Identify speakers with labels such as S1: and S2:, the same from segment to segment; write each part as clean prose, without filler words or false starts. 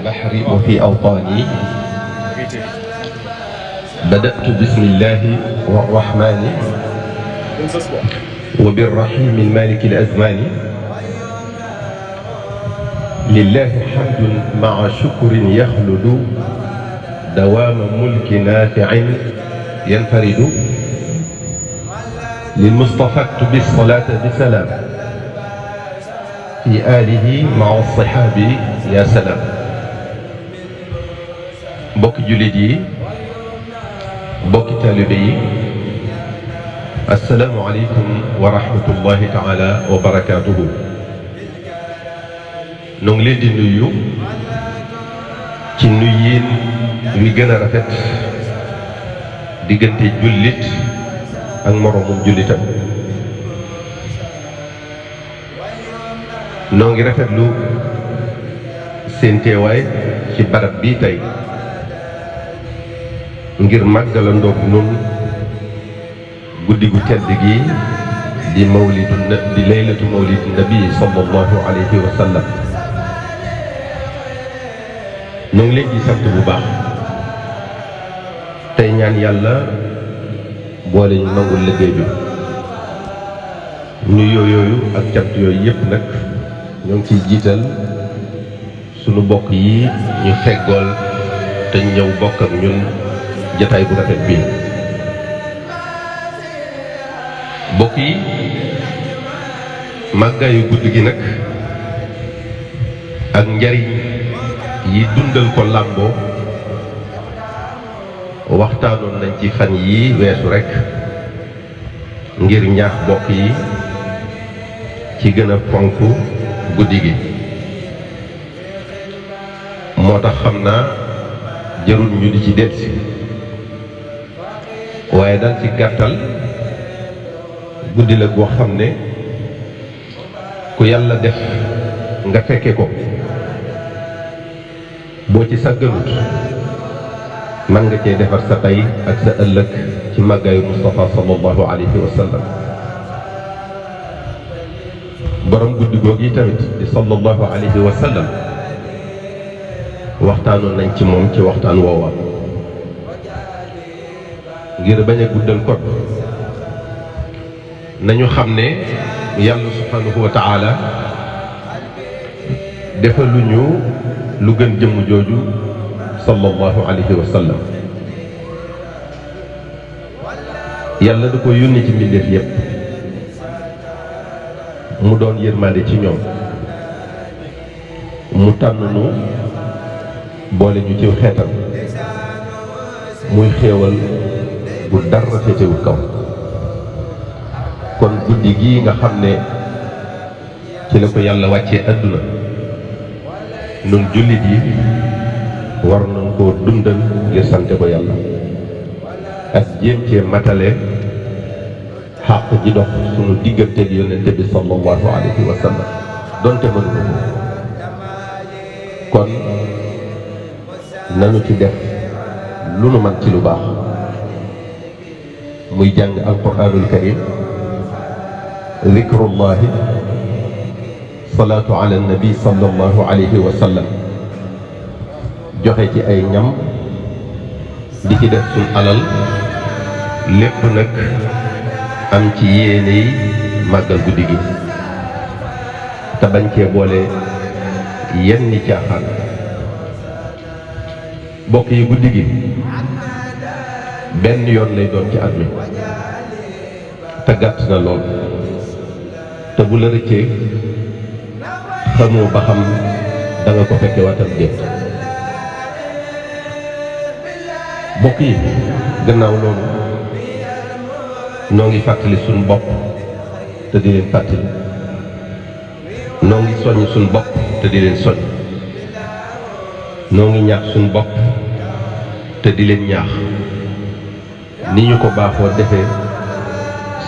S1: والبحر وفي أوطاني بدأت بسم الله والرحمن وبالرحيم المالك الأزمان لله حمد مع شكر يخلد دوام ملك نافع ينفرد للمصطفى بالصلاة بسلام في آله مع الصحاب يا سلام. بوك جلدي بوك تالبي السلام عليكم ورحمة الله تعالى وبركاته. نون لين دي نويو ci nuyin wi gëna rafet digënté jullit ak moromum jullitam. noo ngi rafetlu seen teewaay ci barab bii tey ngir màggalandoog nun guddi gu tedd gi di di laylatu mawlidu nabi sallallahu alayhi wa sallam. noo ngi leen di sant bu baax tey ñaan yàlla boole ñu nangul liggéey bi. nuyoo yooyu ak cant yooyu yëpp nag ñoo ngi ciy jiital sunu bokk yi ñu feggool te ñëw bokk ak ñun jataay bu rafet bii. bokk yi màggaayu guddi gi nag ak njariñ yi dundal ko làmboo waxtaanoon nañ ci fan yi weesu rekk ngir ñaax bokk yi ci gën a fonk guddi gi. moo tax xam naa jarul ñu di ci delsi waaye dal ci gàttal guddi la goo xam ne ku yàlla def nga fekke ko boo ci sàgganut man nga cee defar sa tey ak sa ëllëg ci màggaayu Mustafa sallallahu alayhi wa sallam. borom guddi googu yi tamit di sallallahu alayhi wa sallam waxtaanoon nañ ci moom ci waxtaan woowa. ngir bañ a guddal kot nañu xam ne yàlla subhanahu wa taala defaluñu lu gën jëmm jooju sallallahu alayhi wa sallam. yàlla da ko yónni ci mbindeef yépp mu doon yërmande ci ñoom mu tànn nu boole ñu ci xeetam muy xéewal bu dara féetewul kaw. kon guddi gii nga xam ne ci la ko yàlla wàccee àdduna nun jullit yi war nañ koo dundal ngir sante ko yàlla ak jéem cee matale xàq ji dox sunu digganteeg yonente bi sallallahu alayhi wa sallam donte mënu ko. kon nanu ci def lu nu man ci lu baax muy jàng alquranul karim, zikrullahi, salaatu ala nabi sallallahu alayhi wa sallam, joxe ci ay ñam di ci def suñ alal lépp nag am ci yéeney màggal guddi gi te bañ cee boole yenn caaxaan. bokk yi guddi gi benn yoon lay doon ci at mi te gàtt na lool te bu la rëccee xamoo ba xam da nga ko fekke waatam déet. bokk yi gannaaw loolu noo ngi fàttali suñ bopp te di leen fàttali, noo ngi soññ suñ bopp te di leen soññ, noo ngi ñaax suñ bopp te di leen ñaax ni ñu ko baaxoo defee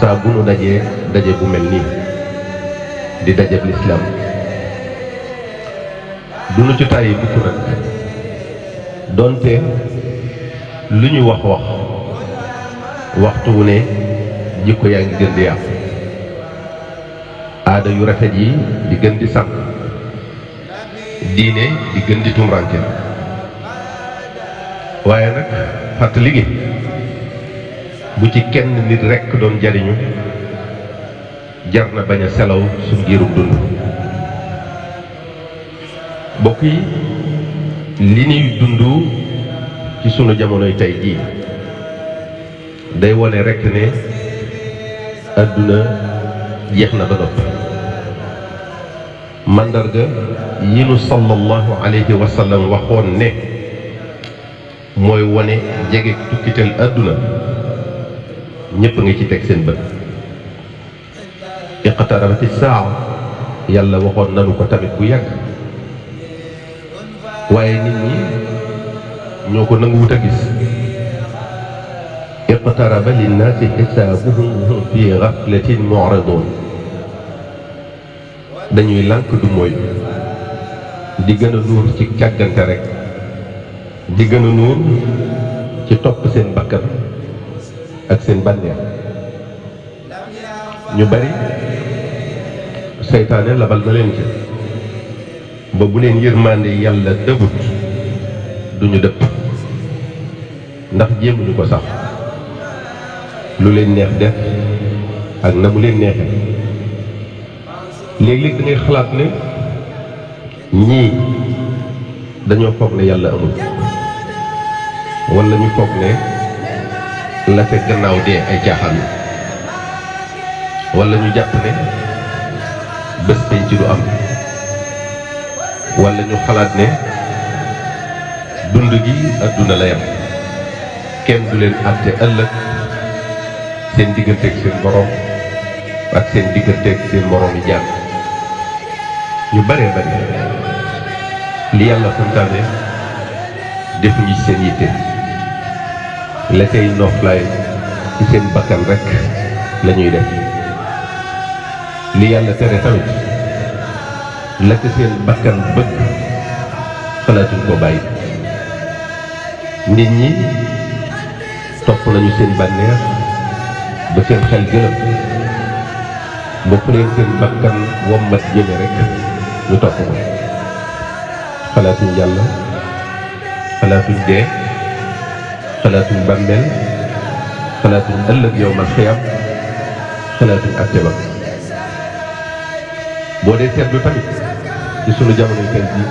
S1: saa bu nu dajee daje bu mel nii di dajeb lislaam. du nu ci tàyyi bukk nag donte lu ñu wax waxtu wu ne jikko yaa ngi gën di yàqu, aada yu rafet yi di gën di sànq, diine di gën di tumranke waaye nag fàttali gi bu ci kenn nit rekk doon jariñu jar na bañ a selaw su ngirub dund bokk yi li ñuy dund ci sunu jamonoy tey jii day wone rekk ne àdduna jeex na ba noppi màndarga yi nu sallallahu alayhi wa sallam waxoon ne mooy wone jege tukkiteel àdduna ñépp nga ci teg seen bët iqtarabati saa yàlla waxoon nanu ko tamit bu yàgg waaye nit ñi ñoo ko nanguwut a gis iqtaraba linnaasi xisaabuhum hum fi gaflatin mu'ridun dañuy lànk du mooy di gën a nuur ci càggante rek di gën a nuur ci topp seen bakkan ak seen bànneex ñu bari seytaane labal na leen ci ba bu leen yërmande yàlla dëbut duñu dëpp ndax jéemuñu ko sax lu leen neex def ak na mu leen neexee léeg-léeg da ngay xalaat ne ñii dañoo foog ne yàlla amul walla ñu foog ne la ca gannaaw dee ay caaxaan walla ñu jàpp ne bés dañ ci du am walla ñu xalaat ne dund gi àdduna la yam kenn du leen àtte ëllëg seen digganteeg seen borom ak seen digganteeg seen morom yi jàmm ñu baree bari li yàlla santaane defuñu seen yitte la cay noflaay ci seen bakkan rekk la ñuy def li yàlla tere tamit la ca seen bakkan bëgg xalaatuñ ko bàyyi nit ñi topp nañu seen bànneex ba seen xel gëlëm ba fu leen seen bakkan wommat jëme rekk ñu topp ko xalaatuñ yàlla xalaatuñ dee xalaatuñ bàmmeel xalaatuñ ëllëg yawmal xiyaam xalaatuñ àtte ba boo dee seetlu tamit ci sunu jamono tey jii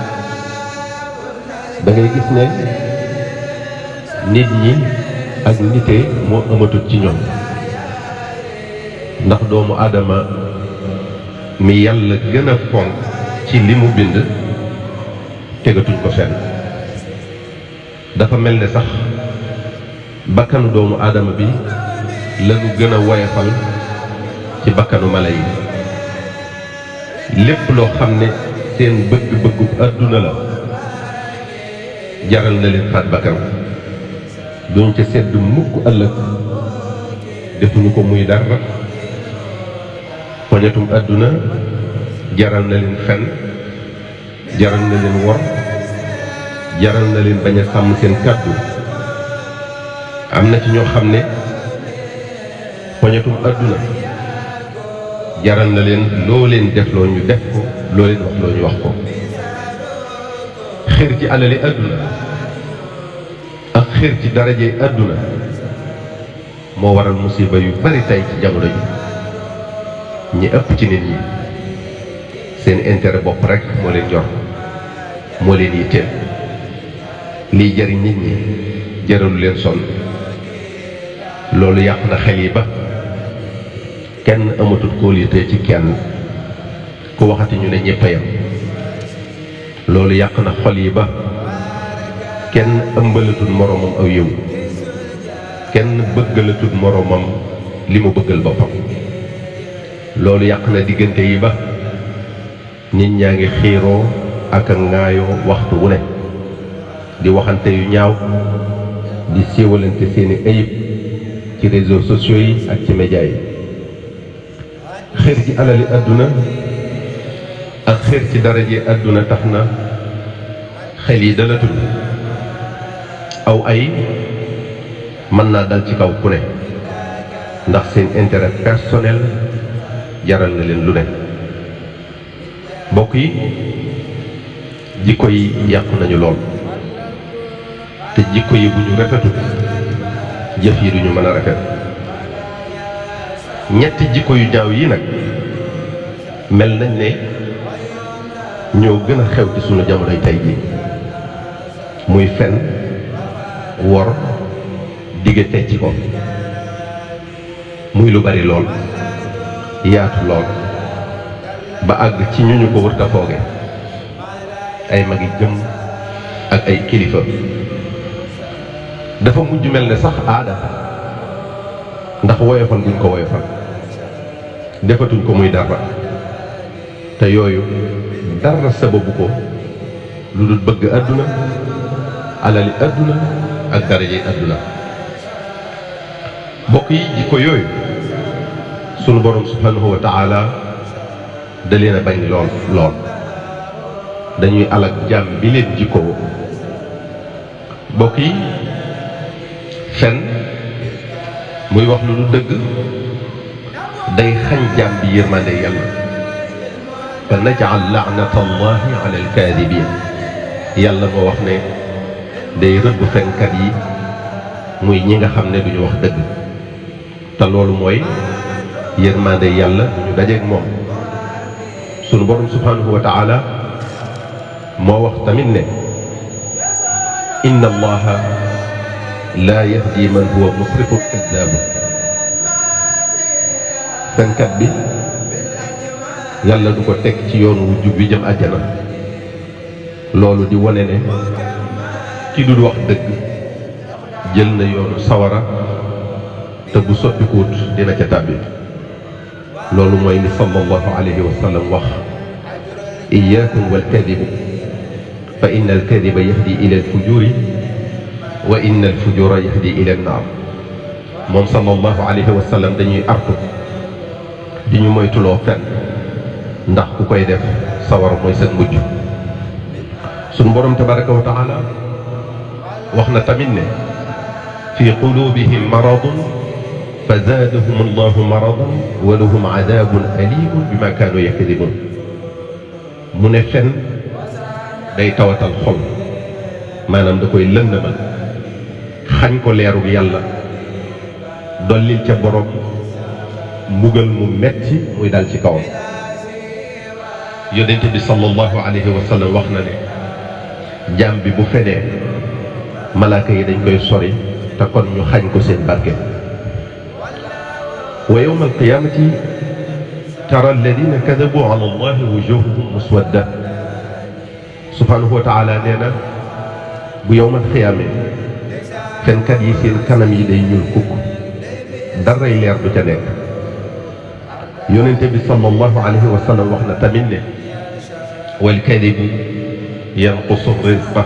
S1: da ngay gis ne nit ñi ak nite moo amatut ci ñoom ndax doomu aadama mi yàlla gën a fonk ci li mu bind tegatuñ ko fenn dafa mel ne sax bakkanu doomu aadama bi lañu gën a woyafal ci bakkanu mala yi lépp loo xam ne seen bëgg-bëggu àdduna la jaral na leen faat bakkan duñ ca sedd mukk ëllëg defuñu ko muy dara poñatum àdduna jaral na leen fen jaral na leen wor jaral na leen bañ a sàmm seen kàddu am na ci ñoo xam ne poñatum àdduna jaral na leen loo leen def loo ñu def ko loo leen wax loo ñu wax ko xër ci alali àdduna ak xër ci daraje àdduna moo waral musiba yu bari tey ci jamono ji ñi ëpp ci nit ñi seen intérêt bopp rekk moo leen yor moo leen yitteel liy jariñ nit ñi jaralu leen sonn loolu yàq na xel yi ba kenn amatul kóolute ci kenn ku waxati ñu ne ñépp a yam loolu yàq na xol yi ba kenn ëmbalatul moroomam aw yiw kenn bëggalatul moroomam li mu bëggal boppam loolu yàq na diggante yi ba nit ñaa ngi xiiroo ak a ŋaayoo waxtu wu ne di waxante yu ñaaw di siiwalante seeni ayib ci réseaux sociaux yi ak ci média yi xër ci alali àdduna ak xër ci daraje àdduna tax na xel yi dalatul aw ay mën naa dal ci kaw ku ne ndax seen intérêt personnel jaral na leen lu ne mbokk yi jikko yi yàqu nañu lool te jikko yi bu ñu rafetul jëf yi duñu mën a rafet. ñetti jikko yu ñaaw yi nag mel nañ ne ñoo gën a xew ci sunu jamonoy tey ji, muy fen, wor, dige tecci ko, muy lu bari lool yaatu lool ba àgg ci ñu ko wërta fooge, ay magi jëm ak ay kilifa. dafa mujj mel ne sax aada, ndax woyofal buñ ko woyofal defatuñ ko muy dara, te yooyu dara sababu ko lu dul bëgg àdduna, alali àdduna ak daraje àdduna. bokk yi jikko yooyu sunu borom subhanahu wa taala da leen a bañ lool lool, dañuy alak jàmm bi leen jikkoo. bokk yi fen muy wax lu dul dëgg day xañ jàmm bi yërmande yàlla. fa naj'al la'nata allahi ala alkaadibin, yàlla moo wax ne day rëbb fenkat yi muy ñi nga xam ne duñu wax dëgg, te loolu mooy yërmande yàlla ñu dajeeg moom. sunu borom subhanahu wa taala moo wax tamit ne inna allaha la yahdi man huwa musrifun kaddaab. fenkat bi yàlla du ko teg ci yoonu wu jub bi jëm àjjana. loolu di wane ne ki dul wax dëgg jël na yoonu sawara, te bu soppikuut dina ca tàbbi. loolu mooy ni sallallahu alayhi wa sallam wax iyaakum wal kadiba fa inna al kadiba yahdi ila al fujuri wa inna al fujura yahdi ila an naar. moom sallallahu alayhi wa sallam dañuy artu di ñu moytuloo fen, ndax ku koy def sawar mooy seen mujj. sunu borom tabaraka wa taala wax na tamit ne fi qulubihim maradun fa zaadahum allahu maradan wa lahum adabun alimun bima kaanu yakdibun. mu ne fen day tawatal xol, maanaam da koy lëndëmal, xañ ko leerug yàlla, dollil ca borom mbugal mu metti muy dal ci kawam. yonent bi sallallahu alayhi wa sallam wax na ne jaam bi bu fenee malaaka yi dañ koy sori, te kon ñu xañ ko seen barke. wa yawma alqiyamati tara alladina kadabu ala allahi wujuhuhum muswadda. subhanahu wa taala nee na bu yawmal xiyaame fenkat yi seen kanam yi day ñuul kukk, daray leer du ca nekk. yonente bi sallallahu alayhi wa sallam wax na tamit ne wal kadibu yanqusu rizqa,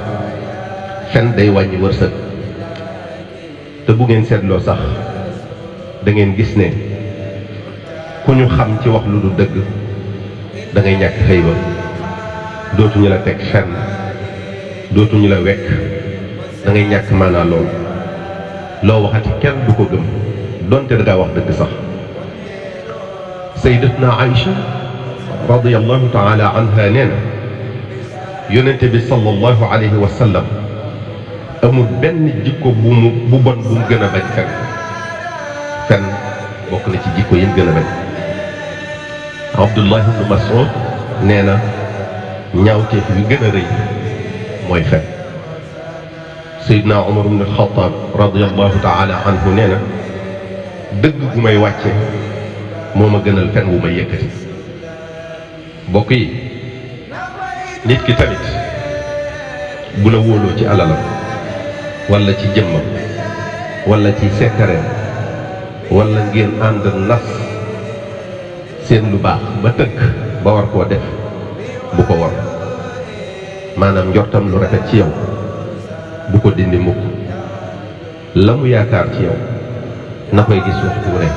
S1: fen day wàññi wërsëg. te bu ngeen seetloo sax da ngeen gis ne ku ñu xam ci wax lu du dëgg da ngay ñàkk xëy ba, dootuñu la teg fenn, dootuñu la wekk, da ngay ñàkk maanaa lool. loo waxati kenn du ko gëm donte da ngaa wax dëgg sax. sayyidatuna Aïcha radiyallahu taala anha nee na yonente bi sallallahu alayhi wa sallam amul benn jikko bu bon bu mu gën a bañ fen. fen bokk na ci jikko yi mu gën a bañ. Abdullah ibn Mas'ud nee na ñaawteef yu gën a rëy mooy fen. Seydina Umar ibn al-Khattab radiyallahu taala anhu nee na dëgg gu may wàcce moo ma gënal fen wu may yëkkati. mbokk yi nit ki tamit bu la wóoloo ci alalam wala ci jëmmam wala ci sekkareem wala ngeen ànd nas seen lu baax ba tëkk ba war koo def, bu ko war. maanaam njortam lu rafet ci yow bu ko dindi mukk. la mu yaakaar ci yow na koy gis waxtu wu ne,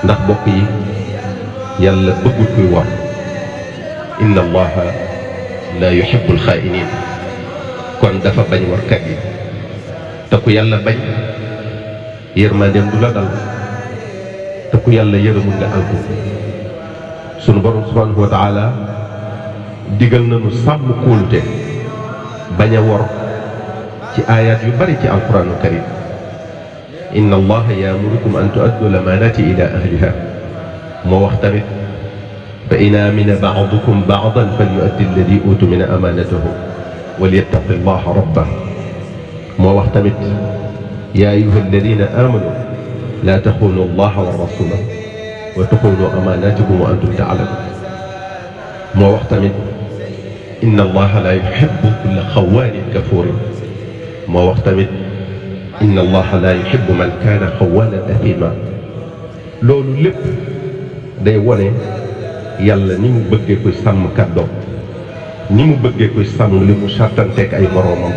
S1: ndax bokk yi yàlla bëggul kuy war. inna allaha la yuhibbul xaa'iniin. kon dafa bañ warkat yi, te ku yàlla bañ yërmandeem du la dal, te ku yàlla yërëmul nga alku. sunu borom subhanahu wa taala digal nañu sàmm kóolute bañ a wor ci aayaat yu bari ci alquraanul karim inna allaha yaamurukum an tuaddu lamaanaati ila ahliha moo wax tamit fa in aamina ba'dukum ba'dan falyu'addi alladi utumina amaanatahu walyattaqi allaha rabbah moo wax tamit yaa ayyuha alladina aamanu laa taxuunu allaha wa rasula wa taxuunu amaanaatikum wa antum taalamun moo wax tamit inna allaha laa yuhibbu kulla xawaanin kafuurin moo wax tamit inna allaha laa yuhibbu man kaana xawaanan athiima loolu lépp day wone yàlla ni mu bëggee koy sàmm kàddoom ni mu bëggee koy sàmm li mu sàttanteeg ay moroomam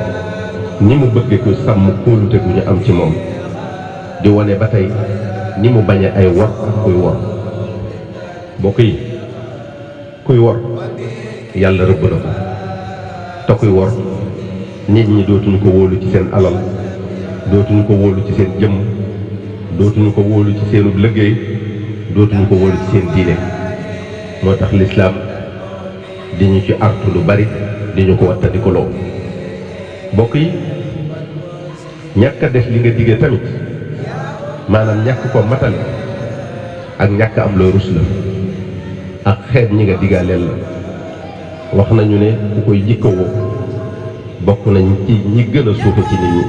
S1: ni mu bëggee koy sàmm kóolute gu ñu am ci moom di wone ba tey ni mu bañee ay wor ak kuy wor mbokk yi kuy wor yàlla rëbb na ko te kuy wor nit ñi dootuñu ko wóolu ci seen alal dootuñu ko wóolu ci seen jëmm dootuñu ko wóolu ci seenu liggéey dootuñu ko wóolu ci seen diine moo tax lislaam di ñu ci artu lu bari di ñu ko wattandikuloo mbokk yi ñàkk a def li nga digee tamit maanaam ñàkk ko matale ak ñàkk am loo rus la ak xeet ñi nga digaaleel la wax nañu ne ku koy jikkawoo bokk nañ ci ñi gën a suufe ci nit ñi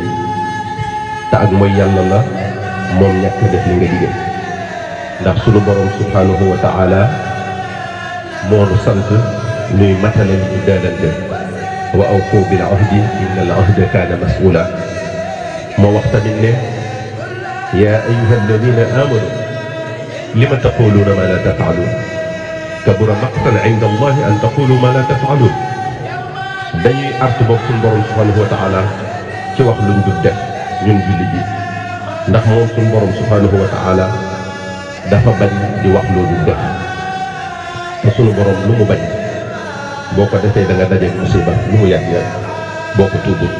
S1: te ak mooy yàlla la moom ñàkk def li nga digee ndax sunu borom subhanahu wa taala moo nu sant nuy matale li ñu daalante wa awfu bil ahdi inna al ahda kaana mas'uula moo wax tamit ne yaa ayyuha alladina amanu lima taquluuna ma la tafaaluun kabura maqtan inda allahi an taqulu ma la tafaaluun dañuy artu boobu suñu borom subhanahu wa taala ci wax luñ dul def ñun julli ji ndax moom suñu borom subhanahu wa taala dafa bañ di wax loo dul def te suñu borom lu mu bañ boo ko defee da nga dajeeg musiba lu mu yàgg yàgg boo ko tuubul